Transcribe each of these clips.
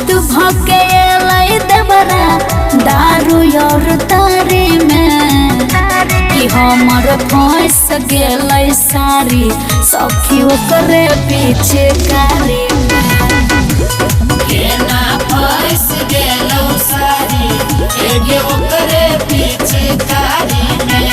मस्त भके देवरा दारू और तारी में कि हमर फंस गेलै सारी सखी ओकरे पीछे कारी केना फंस गेलौ सारी एगे ओकरे पीछे कारी में।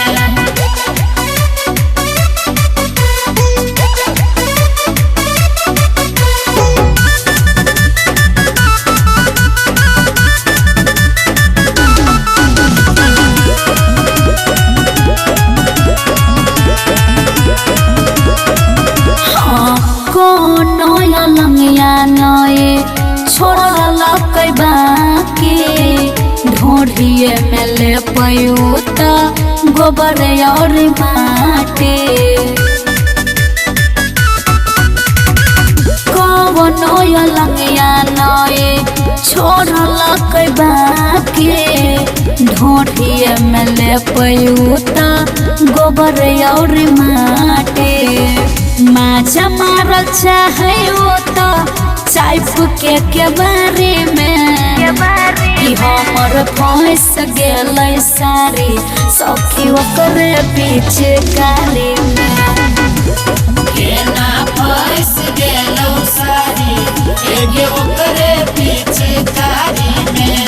छोड़ल कई बाकी ढोढ़िए में ले पयूता गोबर और माटी कौनो लंगिया नए छोड़ल कई बाकी ढोढ़िए में ले पयूता गोबर और माटी माचा मारल चाहे तो चाइप के बारे में कि हमर फंस गेलै सारी सखी ओकरे पीछे कारी में केना फंस गेलौ सारी एगे ओकरे पीछे कारी में।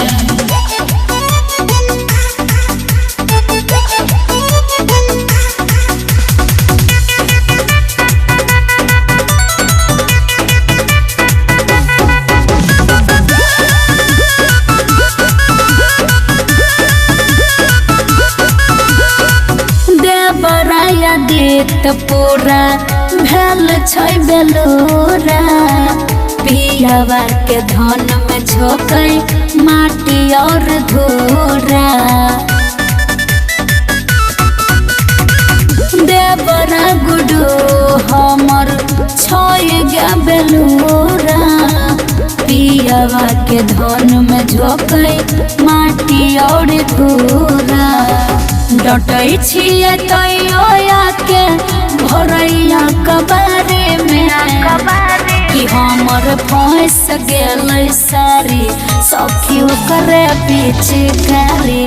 देत पूरा भेल छै बेलोरा पियावा के धन में झोंकै माटी और धूरा देवरा गुडू हमर छै गे बेलोरा पियावा के धन में झोंकै माटी और धूरा डटै छियै तैयो के भोरैया कबारे में कि हमर फंस गेलै सारी सखी ओकरे पीछे कारी